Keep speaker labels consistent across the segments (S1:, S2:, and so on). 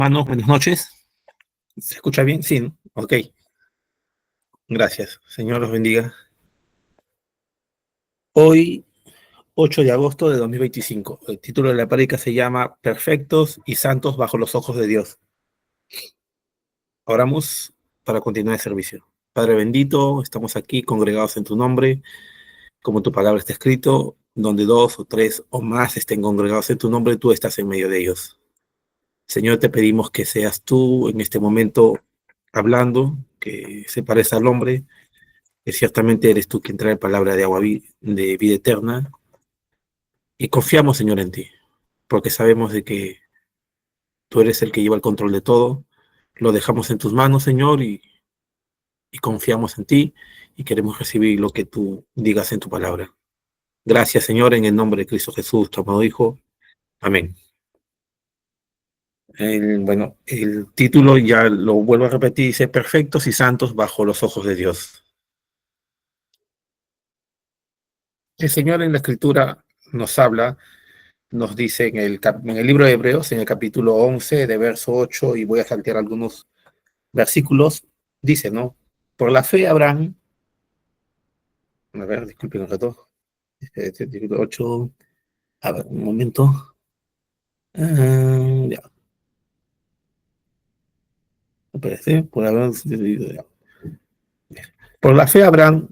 S1: Mano, buenas noches. ¿Se escucha bien? Sí, ¿no? Ok. Gracias. Señor los bendiga. Hoy, 8 de agosto de 2025. El título de la prédica se llama Perfectos y Santos bajo los ojos de Dios. Oramos para continuar el servicio. Padre bendito, estamos aquí congregados en tu nombre, como tu palabra está escrito, donde dos o tres o más estén congregados en tu nombre, tú estás en medio de ellos. Señor, te pedimos que seas tú en este momento hablando, que separes al hombre, que ciertamente eres tú quien trae palabra de agua de vida eterna, y confiamos, Señor, en ti, porque sabemos de que tú eres el que lleva el control de todo. Lo dejamos en tus manos, Señor, y confiamos en ti, y queremos recibir lo que tú digas en tu palabra. Gracias, Señor, en el nombre de Cristo Jesús, tu amado Hijo. Amén. Bueno, el título ya lo vuelvo a repetir, dice Perfectos y Santos bajo los ojos de Dios. El Señor en la Escritura nos habla, nos dice en el libro de Hebreos, en el capítulo 11, de verso 8, y voy a saltear algunos versículos, dice, ¿no? Por la fe Abraham, a ver, disculpen un rato, 8, a ver, un momento, ya, aparece, por la fe Abraham,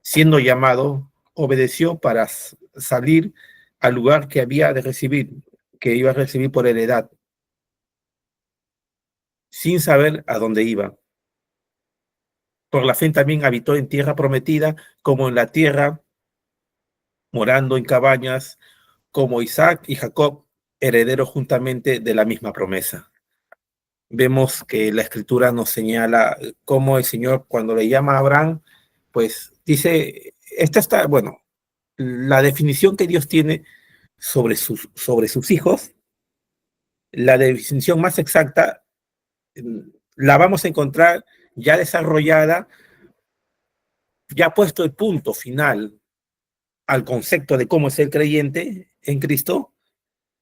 S1: siendo llamado, obedeció para salir al lugar que había de recibir, que iba a recibir por heredad, sin saber a dónde iba. Por la fe también habitó en tierra prometida, como en la tierra, morando en cabañas, como Isaac y Jacob, herederos juntamente de la misma promesa. Vemos que la Escritura nos señala cómo el Señor, cuando le llama a Abraham, pues dice, esta está, bueno, la definición que Dios tiene sobre sus hijos, la definición más exacta, la vamos a encontrar ya desarrollada, ya puesto el punto final al concepto de cómo es el creyente en Cristo,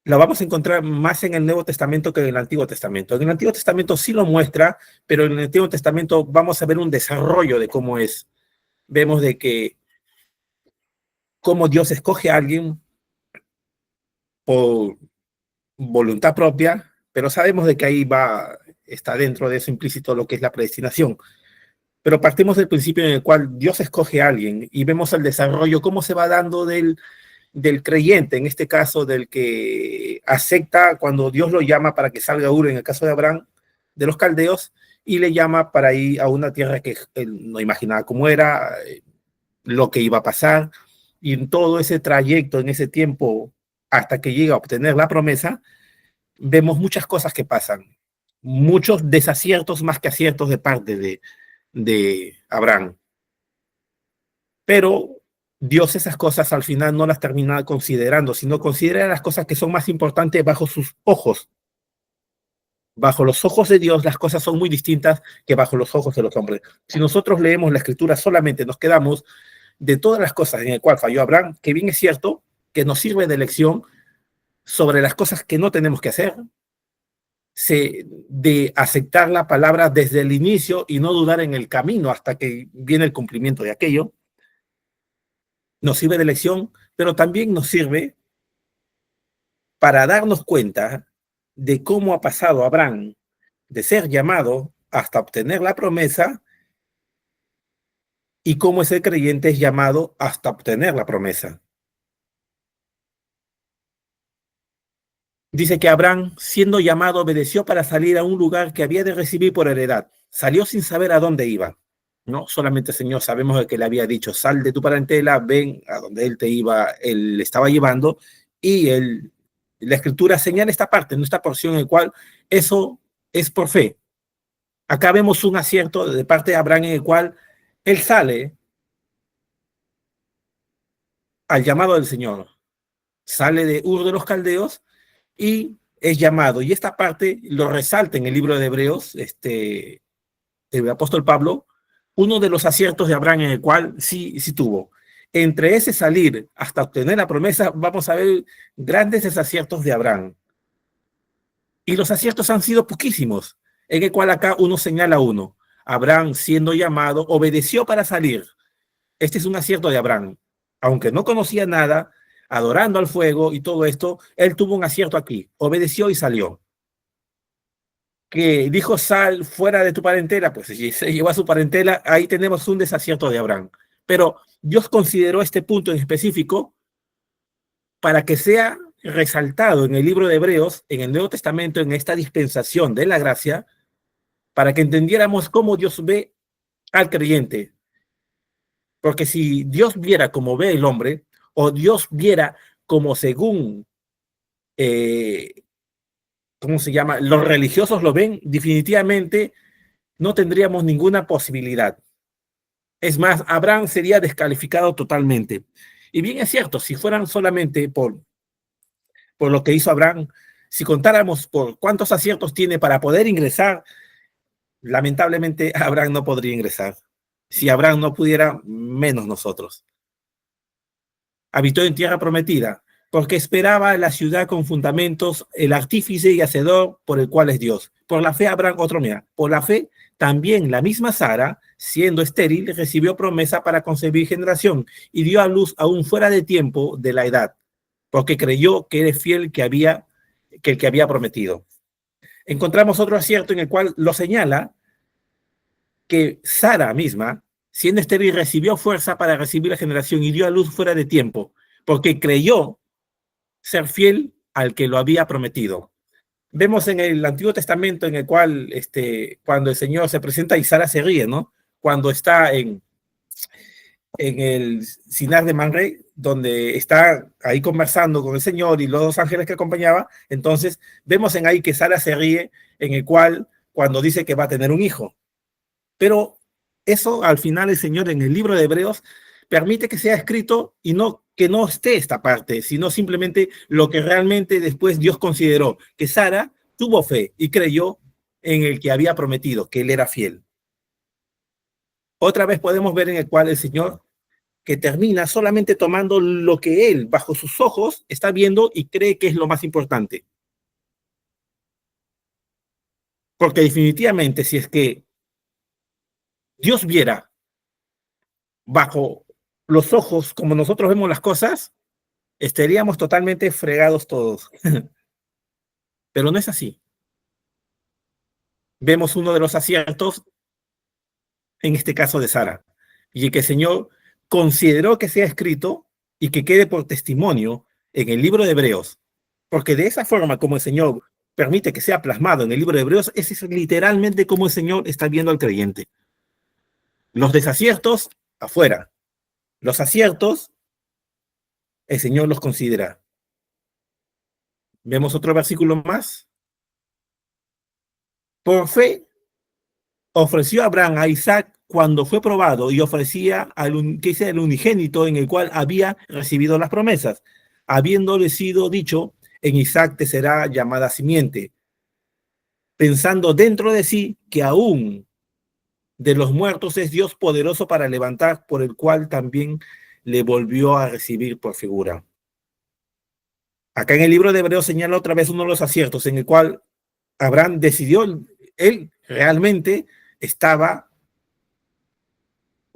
S1: lo vamos a encontrar más en el Nuevo Testamento que en el Antiguo Testamento. En el Antiguo Testamento sí lo muestra, pero en el Antiguo Testamento vamos a ver un desarrollo de cómo es. Vemos de que cómo Dios escoge a alguien por voluntad propia, pero sabemos de que ahí está dentro de eso implícito lo que es la predestinación. Pero partimos del principio en el cual Dios escoge a alguien y vemos el desarrollo, cómo se va dando del creyente, en este caso del que acepta cuando Dios lo llama para que salga Ur, en el caso de Abraham, de los caldeos, y le llama para ir a una tierra que él no imaginaba cómo era, lo que iba a pasar, y en todo ese trayecto, en ese tiempo, hasta que llega a obtener la promesa, vemos muchas cosas que pasan, muchos desaciertos más que aciertos de parte de Abraham. Pero Dios esas cosas al final no las termina considerando, sino considera las cosas que son más importantes bajo sus ojos. Bajo los ojos de Dios las cosas son muy distintas que bajo los ojos de los hombres. Si nosotros leemos la Escritura solamente nos quedamos de todas las cosas en las cuales falló Abraham, que bien es cierto que nos sirve de lección sobre las cosas que no tenemos que hacer, de aceptar la palabra desde el inicio y no dudar en el camino hasta que viene el cumplimiento de aquello. Nos sirve de lección, pero también nos sirve para darnos cuenta de cómo ha pasado Abraham de ser llamado hasta obtener la promesa y cómo ese creyente es llamado hasta obtener la promesa. Dice que Abraham, siendo llamado, obedeció para salir a un lugar que había de recibir por heredad. Salió sin saber a dónde iba. No solamente, Señor, sabemos que le había dicho, sal de tu parentela, ven a donde él le estaba llevando, y la Escritura señala esta parte, en esta porción en la cual eso es por fe. Acá vemos un acierto de parte de Abraham en el cual él sale al llamado del Señor, sale de Ur de los Caldeos y es llamado. Y esta parte lo resalta en el libro de Hebreos, el apóstol Pablo, uno de los aciertos de Abraham en el cual sí tuvo. Entre ese salir hasta obtener la promesa, vamos a ver grandes desaciertos de Abraham. Y los aciertos han sido poquísimos, en el cual acá uno señala uno. Abraham, siendo llamado, obedeció para salir. Este es un acierto de Abraham. Aunque no conocía nada, adorando al fuego y todo esto, él tuvo un acierto aquí. Obedeció y salió. Que dijo, sal fuera de tu parentela, pues si se llevó a su parentela, ahí tenemos un desacierto de Abraham. Pero Dios consideró este punto en específico para que sea resaltado en el libro de Hebreos, en el Nuevo Testamento, en esta dispensación de la gracia, para que entendiéramos cómo Dios ve al creyente. Porque si Dios viera como ve el hombre, o Dios viera como según, eh, ¿cómo se llama? Los religiosos lo ven, definitivamente no tendríamos ninguna posibilidad. Es más, Abraham sería descalificado totalmente. Y bien es cierto, si fueran solamente por lo que hizo Abraham, si contáramos por cuántos aciertos tiene para poder ingresar, lamentablemente Abraham no podría ingresar. Si Abraham no pudiera, menos nosotros. Habitó en tierra prometida, porque esperaba la ciudad con fundamentos, el artífice y hacedor por el cual es Dios. Por la fe Abraham, otro mira, por la fe también la misma Sara, siendo estéril, recibió promesa para concebir generación y dio a luz aún fuera de tiempo de la edad, porque creyó que era fiel que el que había prometido. Encontramos otro acierto en el cual lo señala que Sara misma, siendo estéril, recibió fuerza para recibir la generación y dio a luz fuera de tiempo, porque creyó ser fiel al que lo había prometido. Vemos en el Antiguo Testamento en el cual, cuando el Señor se presenta y Sara se ríe, ¿no? Cuando está en el Sinar de Manre, donde está ahí conversando con el Señor y los dos ángeles que acompañaba, entonces vemos en ahí que Sara se ríe, en el cual, cuando dice que va a tener un hijo. Pero eso al final el Señor en el libro de Hebreos permite que sea escrito y no que no esté esta parte, sino simplemente lo que realmente después Dios consideró, que Sara tuvo fe y creyó en el que había prometido, que él era fiel. Otra vez podemos ver en el cual el Señor que termina solamente tomando lo que él bajo sus ojos está viendo y cree que es lo más importante. Porque definitivamente si es que Dios viera bajo los ojos como nosotros vemos las cosas, estaríamos totalmente fregados todos. Pero no es así. Vemos uno de los aciertos, en este caso de Sara, y que el Señor consideró que sea escrito y que quede por testimonio en el libro de Hebreos, porque de esa forma como el Señor permite que sea plasmado en el libro de Hebreos, ese es literalmente como el Señor está viendo al creyente. Los desaciertos, afuera. Los aciertos, el Señor los considera. Vemos otro versículo más. Por fe ofreció Abraham a Isaac cuando fue probado y ofrecía que sea el unigénito en el cual había recibido las promesas, habiéndole sido dicho, en Isaac te será llamada simiente, pensando dentro de sí que aún de los muertos es Dios poderoso para levantar, por el cual también le volvió a recibir por figura. Acá en el libro de Hebreos señala otra vez uno de los aciertos en el cual Abraham decidió, él realmente estaba,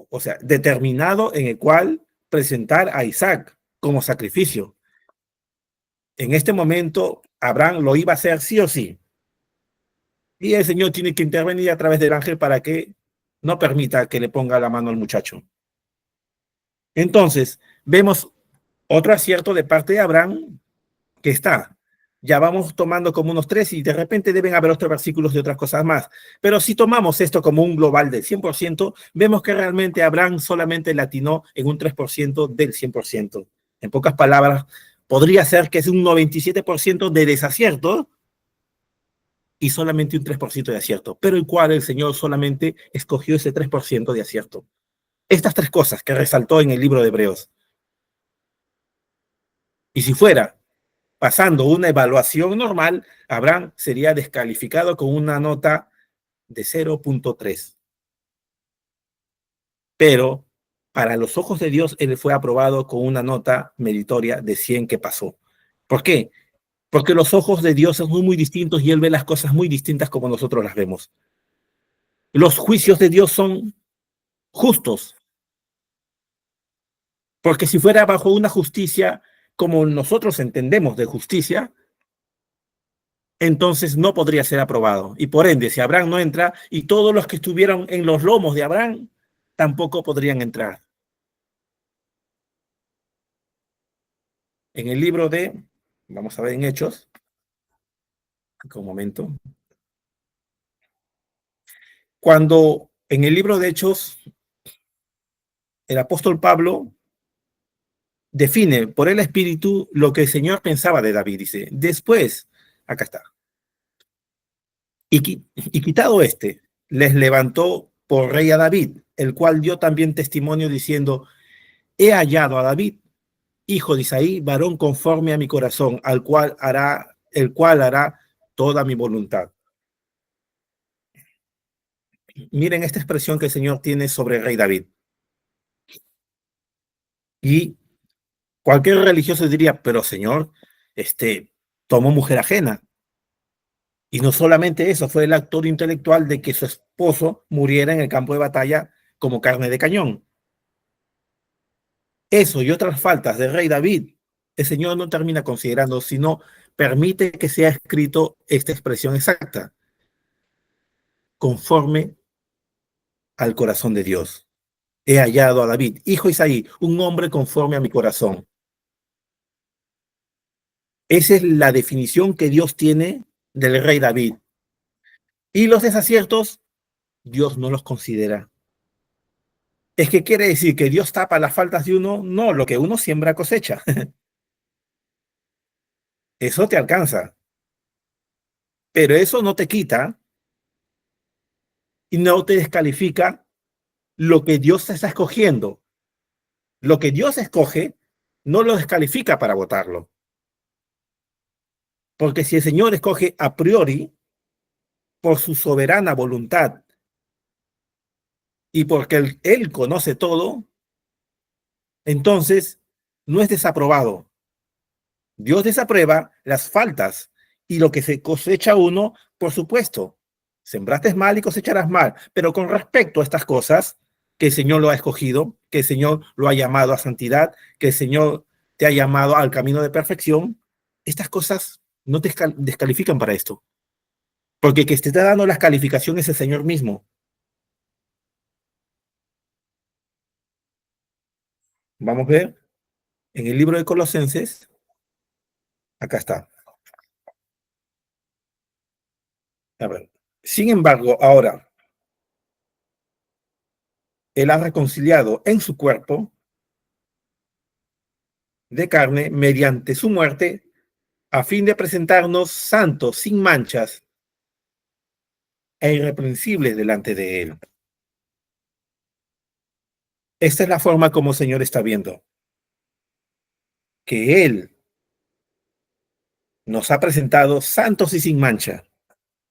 S1: o sea, determinado en el cual presentar a Isaac como sacrificio. En este momento, Abraham lo iba a hacer sí o sí. Y el Señor tiene que intervenir a través del ángel para que no permita que le ponga la mano al muchacho. Entonces, vemos otro acierto de parte de Abraham que está. Ya vamos tomando como unos tres y de repente deben haber otros versículos de otras cosas más. Pero si tomamos esto como un global del 100%, vemos que realmente Abraham solamente latinó en un 3% del 100%. En pocas palabras, podría ser que es un 97% de desacierto y solamente un 3% de acierto, pero el cual el Señor solamente escogió ese 3% de acierto. Estas tres cosas que resaltó en el libro de Hebreos. Y si fuera pasando una evaluación normal, Abraham sería descalificado con una nota de 0.3. Pero para los ojos de Dios, él fue aprobado con una nota meritoria de 100 que pasó. ¿Por qué? porque los ojos de Dios son muy distintos y Él ve las cosas muy distintas como nosotros las vemos. Los juicios de Dios son justos, porque si fuera bajo una justicia como nosotros entendemos de justicia, entonces no podría ser aprobado. Y por ende, si Abraham no entra, y todos los que estuvieron en los lomos de Abraham tampoco podrían entrar. En el libro de, vamos a ver en Hechos, un momento, cuando en el libro de Hechos el apóstol Pablo define por el Espíritu lo que el Señor pensaba de David. Dice, después, acá está, y quitado este, les levantó por rey a David, el cual dio también testimonio diciendo, he hallado a David, hijo de Isaí, varón conforme a mi corazón, el cual hará toda mi voluntad. Miren esta expresión que el Señor tiene sobre el rey David. Y cualquier religioso diría, pero Señor, tomó mujer ajena. Y no solamente eso, fue el actor intelectual de que su esposo muriera en el campo de batalla como carne de cañón. Eso y otras faltas del rey David, el Señor no termina considerando, sino permite que sea escrito esta expresión exacta, conforme al corazón de Dios. He hallado a David, hijo de Isaí, un hombre conforme a mi corazón. Esa es la definición que Dios tiene del rey David. Y los desaciertos, Dios no los considera. Es que quiere decir que Dios tapa las faltas de uno, no, lo que uno siembra cosecha. Eso te alcanza, pero eso no te quita y no te descalifica lo que Dios te está escogiendo. Lo que Dios escoge no lo descalifica para votarlo. Porque si el Señor escoge a priori, por su soberana voluntad y porque él conoce todo, entonces no es desaprobado. Dios desaprueba las faltas y lo que se cosecha uno, por supuesto. Sembraste mal y cosecharás mal, pero con respecto a estas cosas, que el Señor lo ha escogido, que el Señor lo ha llamado a santidad, que el Señor te ha llamado al camino de perfección, estas cosas no te descalifican para esto. Porque que te está dando las calificaciones es el Señor mismo. Vamos a ver en el libro de Colosenses, acá está. A ver. Sin embargo, ahora, Él ha reconciliado en su cuerpo de carne mediante su muerte a fin de presentarnos santos, sin manchas e irreprensibles delante de Él. Esta es la forma como el Señor está viendo, que Él nos ha presentado santos y sin mancha,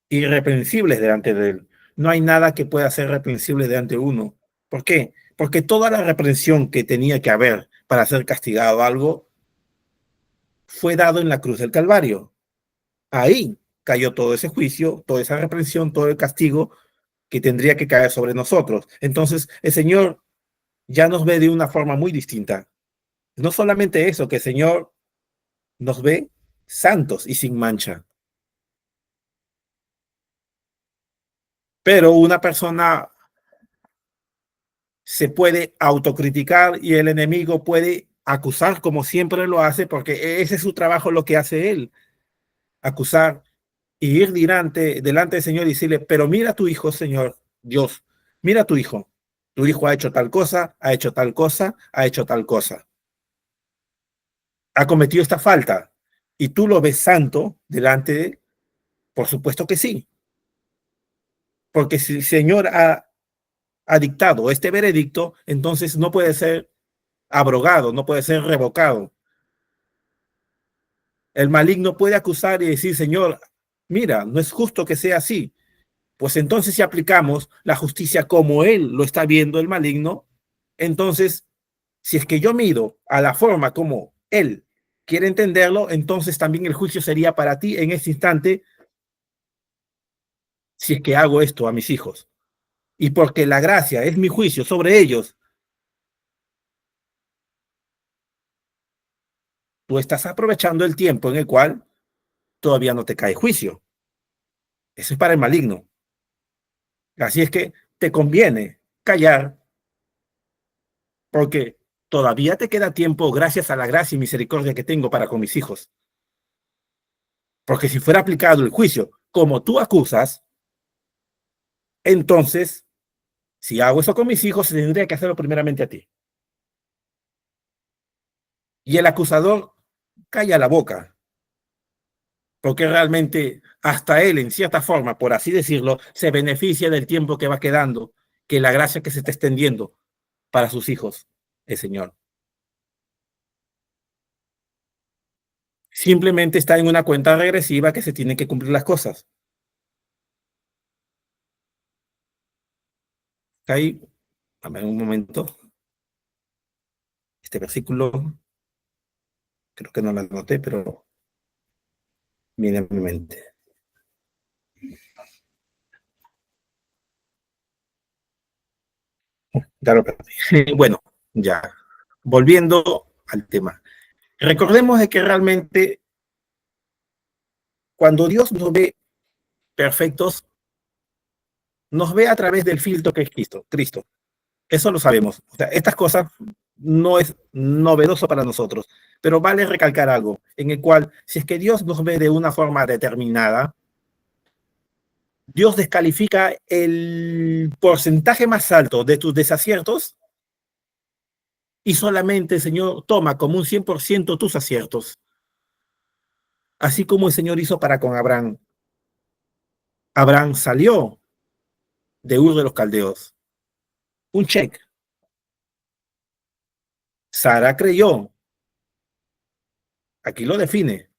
S1: irreprensibles delante de Él. No hay nada que pueda ser reprensible delante de uno. ¿Por qué? Porque toda la reprensión que tenía que haber para ser castigado algo fue dado en la cruz del Calvario. Ahí cayó todo ese juicio, toda esa reprensión, todo el castigo que tendría que caer sobre nosotros. Entonces, el Señor ya nos ve de una forma muy distinta. No solamente eso, que el Señor nos ve santos y sin mancha. Pero una persona se puede autocriticar y el enemigo puede acusar como siempre lo hace, porque ese es su trabajo, lo que hace él, acusar y ir delante del Señor y decirle, pero mira a tu hijo, Señor Dios, mira a tu hijo ha hecho tal cosa, ha hecho tal cosa, ha hecho tal cosa, ha cometido esta falta, y tú lo ves santo delante de él, por supuesto que sí, porque si el Señor ha dictado este veredicto, entonces no puede ser abrogado, no puede ser revocado. El maligno puede acusar y decir, Señor, mira, no es justo que sea así. Pues entonces si aplicamos la justicia como él lo está viendo el maligno, entonces, si es que yo mido a la forma como él quiere entenderlo, entonces también el juicio sería para ti en este instante si es que hago esto a mis hijos. Y porque la gracia es mi juicio sobre ellos, tú estás aprovechando el tiempo en el cual todavía no te cae juicio. Eso es para el maligno. Así es que te conviene callar porque todavía te queda tiempo gracias a la gracia y misericordia que tengo para con mis hijos. Porque si fuera aplicado el juicio como tú acusas, entonces, si hago eso con mis hijos, se tendría que hacerlo primeramente a ti. Y el acusador calla la boca, porque realmente hasta él, en cierta forma, por así decirlo, se beneficia del tiempo que va quedando, que la gracia que se está extendiendo para sus hijos, el Señor. Simplemente está en una cuenta regresiva que se tienen que cumplir las cosas. Ahí, a ver un momento, este versículo, creo que no lo anoté, pero viene a mi mente. Claro, bueno, ya, volviendo al tema. Recordemos de que realmente cuando Dios nos ve perfectos, nos ve a través del filtro que es Cristo. Cristo. Eso lo sabemos. O sea, estas cosas no es novedoso para nosotros, pero vale recalcar algo, en el cual, si es que Dios nos ve de una forma determinada, Dios descalifica el porcentaje más alto de tus desaciertos y solamente el Señor toma como un 100% tus aciertos, así como el Señor hizo para con Abraham. Abraham salió de Ur de los Caldeos. Un check. Sara creyó. Aquí lo define.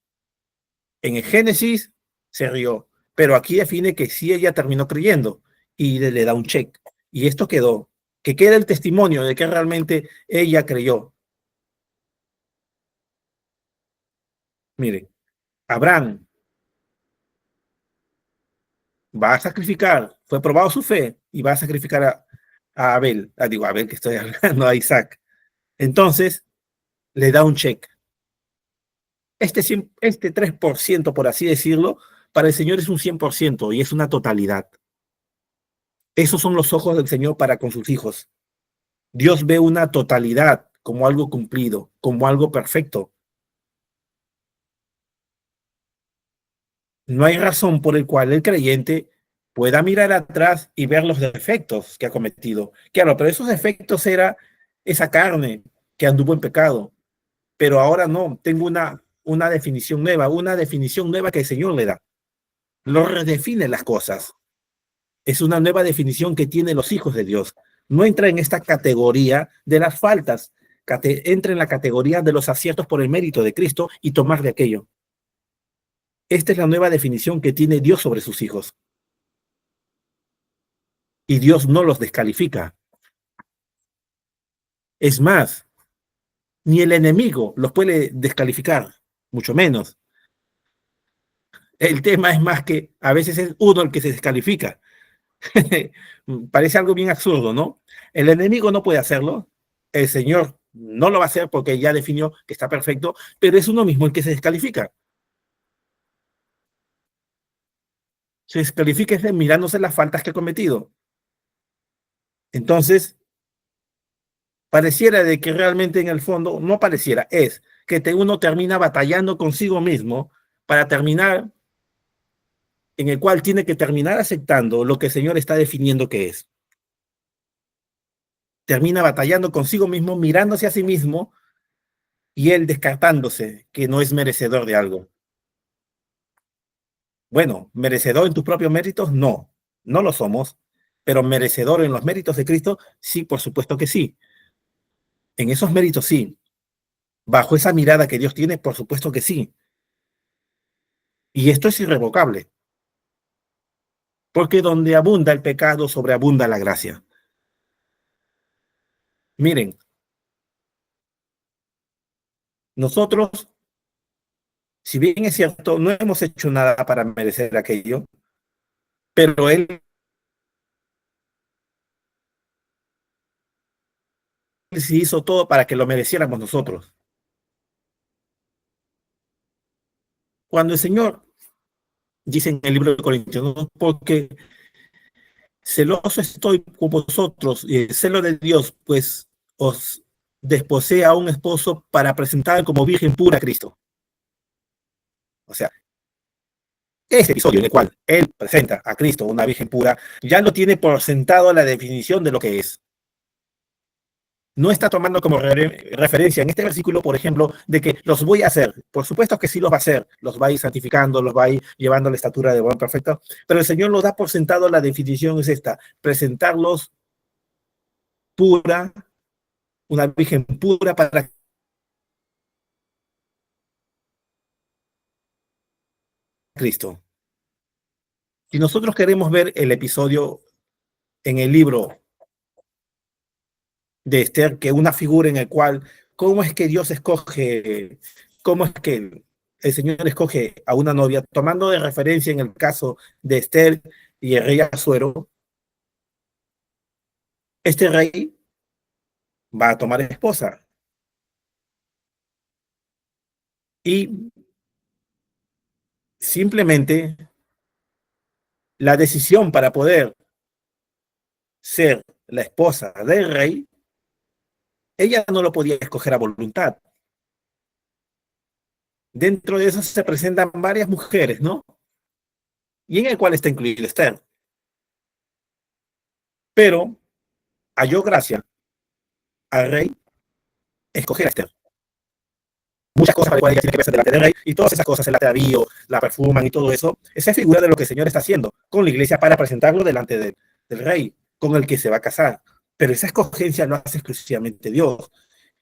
S1: En el Génesis se rió, pero aquí define que sí ella terminó creyendo y le da un check. Y esto quedó, que queda el testimonio de que realmente ella creyó. Miren, Abraham va a sacrificar, fue probado su fe y va a sacrificar a Abel, digo a Abel que estoy hablando, a Isaac. Entonces le da un check. Este 3%, por así decirlo, para el Señor es un 100% y es una totalidad. Esos son los ojos del Señor para con sus hijos. Dios ve una totalidad como algo cumplido, como algo perfecto. No hay razón por el cual el creyente pueda mirar atrás y ver los defectos que ha cometido. Claro, pero esos defectos era esa carne que anduvo en pecado. Pero ahora no, tengo una definición nueva que el Señor le da. Lo redefine las cosas. Es una nueva definición que tienen los hijos de Dios. No entra en esta categoría de las faltas, entra en la categoría de los aciertos por el mérito de Cristo y tomar de aquello. Esta es la nueva definición que tiene Dios sobre sus hijos. Y Dios no los descalifica. Es más, ni el enemigo los puede descalificar, mucho menos. El tema es más que a veces es uno el que se descalifica. Parece algo bien absurdo, ¿no? El enemigo no puede hacerlo, el Señor no lo va a hacer porque ya definió que está perfecto, pero es uno mismo el que se descalifica. Se descalifica mirándose las faltas que ha cometido. Entonces, pareciera de que realmente en el fondo, no pareciera, es que uno termina batallando consigo mismo para terminar, en el cual tiene que terminar aceptando lo que el Señor está definiendo que es. Termina batallando consigo mismo, mirándose a sí mismo y él descartándose que no es merecedor de algo. Bueno, merecedor en tus propios méritos, no, no lo somos, pero merecedor en los méritos de Cristo, sí, por supuesto que sí. En esos méritos sí. Bajo esa mirada que Dios tiene, por supuesto que sí. Y esto es irrevocable, porque donde abunda el pecado, sobreabunda la gracia. Miren, nosotros Si bien es cierto, no hemos hecho nada para merecer aquello, pero Él sí hizo todo para que lo mereciéramos nosotros. Cuando el Señor dice en el libro de Corintios, ¿no? Porque celoso estoy con vosotros y el celo de Dios, pues os desposee a un esposo para presentar como virgen pura a Cristo. O sea, este episodio en el cual Él presenta a Cristo, una virgen pura, ya lo tiene por sentado la definición de lo que es. No está tomando como referencia en este versículo, por ejemplo, de que los voy a hacer. Por supuesto que sí los va a hacer, los va a ir santificando, los va a ir llevando a la estatura de buen perfecto, pero el Señor nos da por sentado, la definición es esta: presentarlos pura, una virgen pura para Cristo. Si nosotros queremos ver el episodio en el libro de Esther, que una figura en el cual, cómo es que Dios escoge, cómo es que el Señor escoge a una novia, tomando de referencia en el caso de Esther y el rey Asuero, este rey va a tomar esposa y simplemente la decisión para poder ser la esposa del rey, ella no lo podía escoger a voluntad. Dentro de eso se presentan varias mujeres, ¿no? Y en el cual está incluido Esther. Pero halló gracia al rey escoger a Esther. Muchas cosas para las cuales ella tiene que verse delante del rey, y todas esas cosas, el atavío, la perfuman y todo eso, esa es figura de lo que el Señor está haciendo con la iglesia para presentarlo delante del rey, con el que se va a casar. Pero esa escogencia lo hace exclusivamente Dios.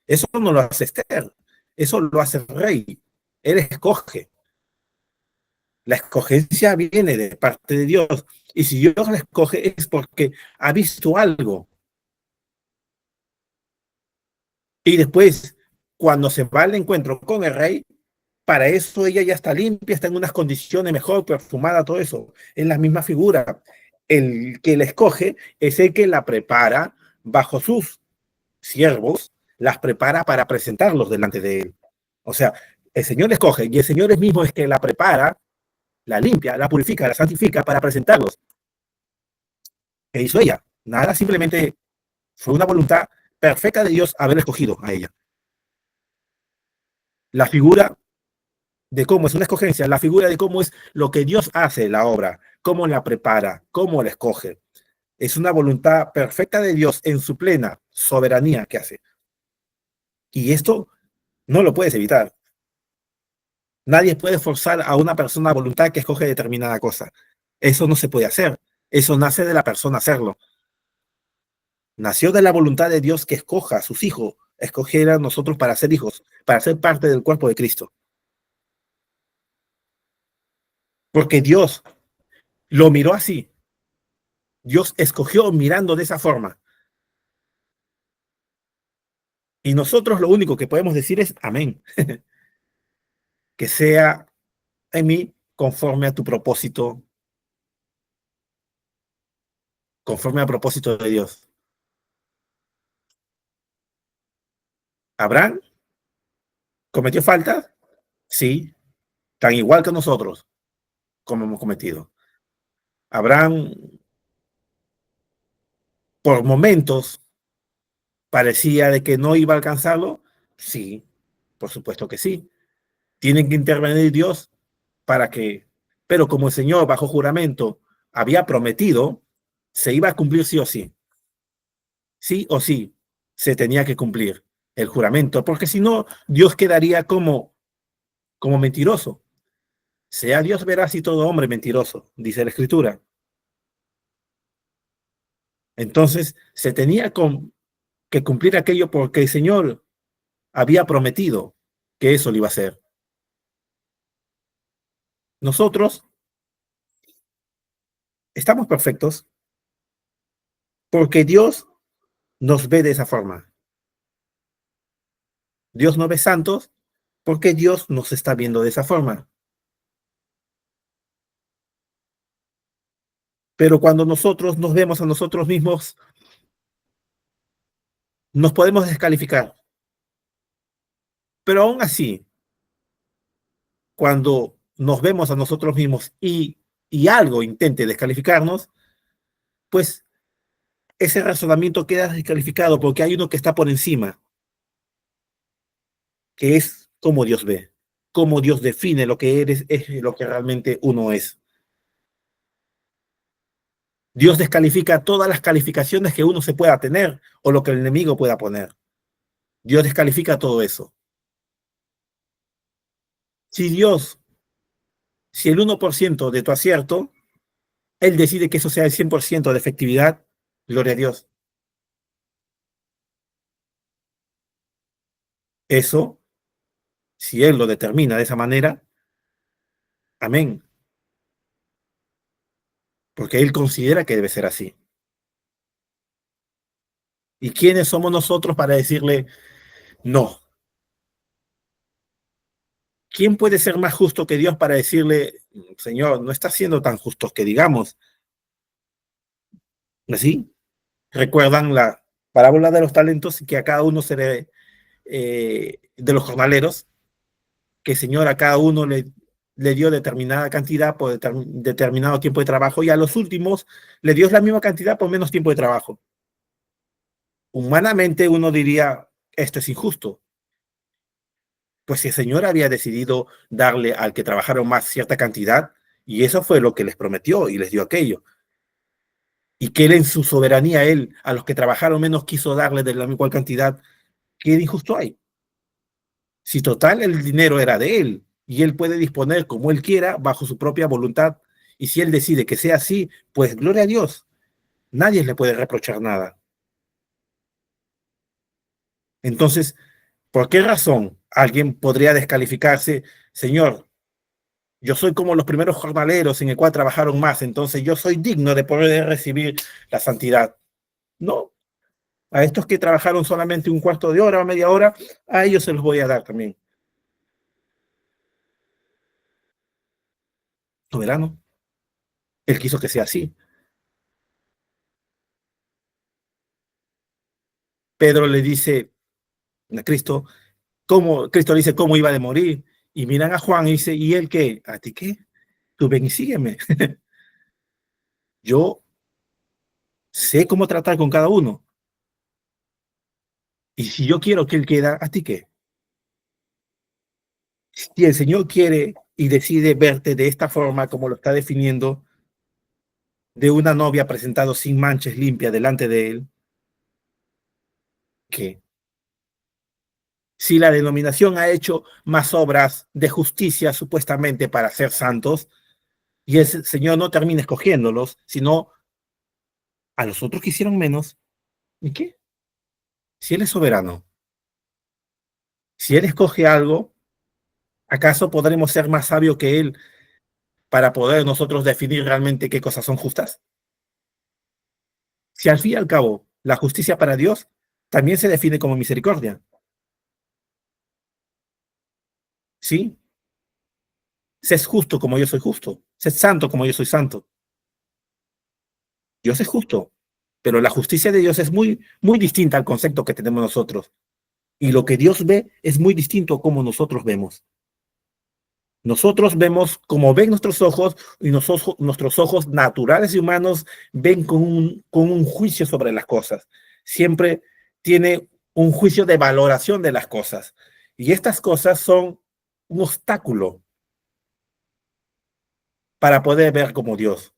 S1: Eso no lo hace Esther, eso lo hace el rey. Él escoge. La escogencia viene de parte de Dios. Y si Dios la escoge es porque ha visto algo. Y después, cuando se va al encuentro con el rey, para eso ella ya está limpia, está en unas condiciones mejor, perfumada, todo eso. Es la misma figura. El que la escoge es el que la prepara bajo sus siervos, las prepara para presentarlos delante de él. O sea, el Señor la escoge y el Señor es mismo es que la prepara, la limpia, la purifica, la santifica para presentarlos. ¿Qué hizo ella? Nada, simplemente fue una voluntad perfecta de Dios haber escogido a ella. La figura de cómo es una escogencia, la figura de cómo es lo que Dios hace la obra, cómo la prepara, cómo la escoge. Es una voluntad perfecta de Dios en su plena soberanía que hace. Y esto no lo puedes evitar. Nadie puede forzar a una persona a voluntad que escoge determinada cosa. Eso no se puede hacer. Eso nace de la persona hacerlo. Nació de la voluntad de Dios que escoja a sus hijos, escoger a nosotros para ser hijos, para ser parte del cuerpo de Cristo. Porque Dios lo miró así. Dios escogió mirando de esa forma. Y nosotros lo único que podemos decir es amén. Que sea en mí conforme a tu propósito, conforme al propósito de Dios. ¿Abraham cometió faltas? Sí, tan igual que nosotros como hemos cometido. Abraham, por momentos, parecía de que no iba a alcanzarlo. Sí, por supuesto que sí. Tienen que intervenir Dios para que, pero como el Señor bajo juramento había prometido, se iba a cumplir sí o sí. Sí o sí, se tenía que cumplir el juramento, porque si no, Dios quedaría como mentiroso. Sea Dios veraz y todo hombre mentiroso, dice la Escritura. Entonces, se tenía que cumplir aquello porque el Señor había prometido que eso lo iba a hacer. Nosotros estamos perfectos porque Dios nos ve de esa forma. Dios no ve santos Porque Dios nos está viendo de esa forma. Pero cuando nosotros nos vemos a nosotros mismos, nos podemos descalificar. Pero aún así, cuando nos vemos a nosotros mismos y algo intente descalificarnos, pues ese razonamiento queda descalificado porque hay uno que está por encima, que es cómo Dios ve, cómo Dios define lo que eres, es lo que realmente uno es. Dios descalifica todas las calificaciones que uno se pueda tener o lo que el enemigo pueda poner. Dios descalifica todo eso. Si Dios, si el 1% de tu acierto, Él decide que eso sea el 100% de efectividad, gloria a Dios. Eso, si Él lo determina de esa manera, amén, porque Él considera que debe ser así. ¿Y quiénes somos nosotros para decirle no? ¿Quién puede ser más justo que Dios para decirle, Señor, no está siendo tan justo que digamos? ¿Así? ¿Recuerdan la parábola de los talentos que a cada uno se le, de los jornaleros, que el Señor a cada uno le dio determinada cantidad por determinado tiempo de trabajo y a los últimos le dio la misma cantidad por menos tiempo de trabajo? Humanamente uno diría, esto es injusto. Pues si el Señor había decidido darle al que trabajaron más cierta cantidad, y eso fue lo que les prometió y les dio aquello, y que Él en su soberanía, Él a los que trabajaron menos quiso darle de la misma cantidad, ¿qué de injusto hay? Si total el dinero era de Él, y Él puede disponer como Él quiera, bajo su propia voluntad, y si Él decide que sea así, pues gloria a Dios, nadie le puede reprochar nada. Entonces, ¿por qué razón alguien podría descalificarse? Señor, yo soy como los primeros jornaleros en el cual trabajaron más, entonces yo soy digno de poder recibir la santidad. No, a estos que trabajaron solamente un cuarto de hora o media hora, a ellos se los voy a dar también. Soberano, Él quiso que sea así. Pedro le dice a Cristo, ¿cómo? Cristo le dice cómo iba de morir. Y miran a Juan y dice, ¿y él qué? ¿A ti qué? Tú ven y sígueme. Yo sé cómo tratar con cada uno. Y si yo quiero que él quede, ¿a ti qué? Si el Señor quiere y decide verte de esta forma, como lo está definiendo, de una novia presentado sin manchas limpia delante de él, que si la denominación ha hecho más obras de justicia supuestamente para ser santos, y el Señor no termina escogiéndolos, sino a los otros que hicieron menos, ¿y qué? Si Él es soberano, si Él escoge algo, ¿acaso podremos ser más sabios que Él para poder nosotros definir realmente qué cosas son justas? Si al fin y al cabo la justicia para Dios también se define como misericordia, ¿sí? Sé justo como yo soy justo, sé santo como yo soy santo. Dios es justo, pero la justicia de Dios es muy, muy distinta al concepto que tenemos nosotros. Y lo que Dios ve es muy distinto a como nosotros vemos. Nosotros vemos como ven nuestros ojos y nuestros ojos naturales y humanos ven con un juicio sobre las cosas. Siempre tiene un juicio de valoración de las cosas. Y estas cosas son un obstáculo para poder ver como Dios.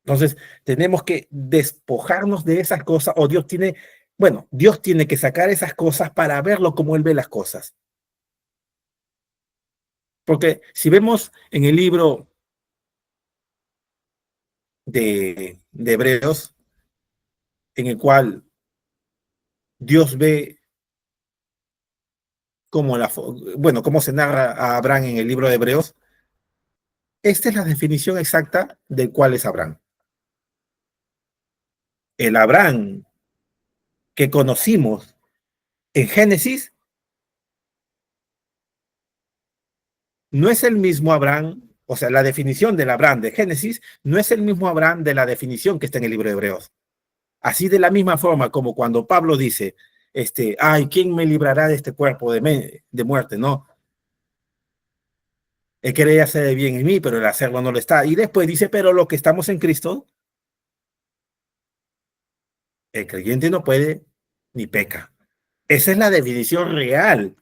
S1: Entonces, tenemos que despojarnos de esas cosas, o Dios tiene, bueno, Dios tiene que sacar esas cosas para verlo como Él ve las cosas. Porque si vemos en el libro de Hebreos, en el cual Dios ve cómo bueno, cómo se narra a Abraham en el libro de Hebreos, esta es la definición exacta de cuál es Abraham. El Abraham que conocimos en Génesis no es el mismo Abraham, o sea, la definición del Abraham de Génesis no es el mismo Abraham de la definición que está en el libro de Hebreos. Así de la misma forma como cuando Pablo dice, ay, ¿quién me librará de este cuerpo de muerte? No, él quiere hacer bien en mí, pero el hacerlo no lo está. Y después dice, pero lo que estamos en Cristo, el creyente no puede ni peca. Esa es la definición real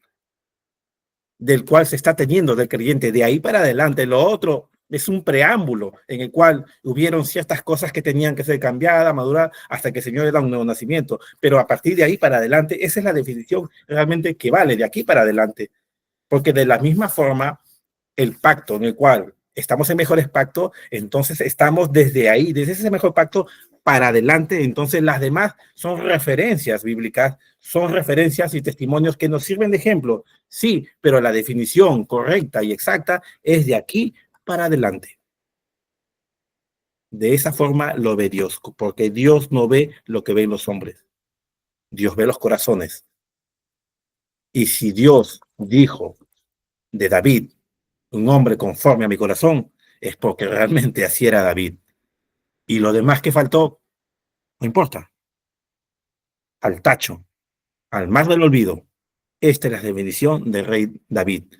S1: del cual se está teniendo del creyente. De ahí para adelante, lo otro es un preámbulo en el cual hubieron ciertas cosas que tenían que ser cambiadas, madurar, hasta que el Señor le da un nuevo nacimiento. Pero a partir de ahí para adelante, esa es la definición realmente que vale de aquí para adelante. Porque de la misma forma, el pacto en el cual estamos en mejores pactos, entonces estamos desde ahí, desde ese mejor pacto para adelante. Entonces las demás son referencias bíblicas, son referencias y testimonios que nos sirven de ejemplo, sí, pero la definición correcta y exacta es de aquí para adelante. De esa forma lo ve Dios, porque Dios no ve lo que ven los hombres, Dios ve los corazones. Y si Dios dijo de David, un hombre conforme a mi corazón, es porque realmente así era David. Y lo demás que faltó, no importa, al tacho, al mar del olvido. Esta es la definición del rey David,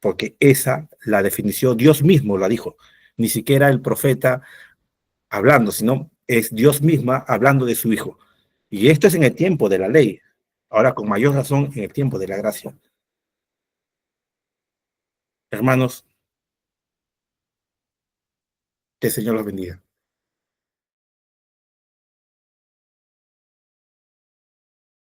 S1: porque esa la definición, Dios mismo la dijo, ni siquiera el profeta hablando, sino es Dios misma hablando de su hijo. Y esto es en el tiempo de la ley, ahora con mayor razón en el tiempo de la gracia. Hermanos, que el Señor los bendiga.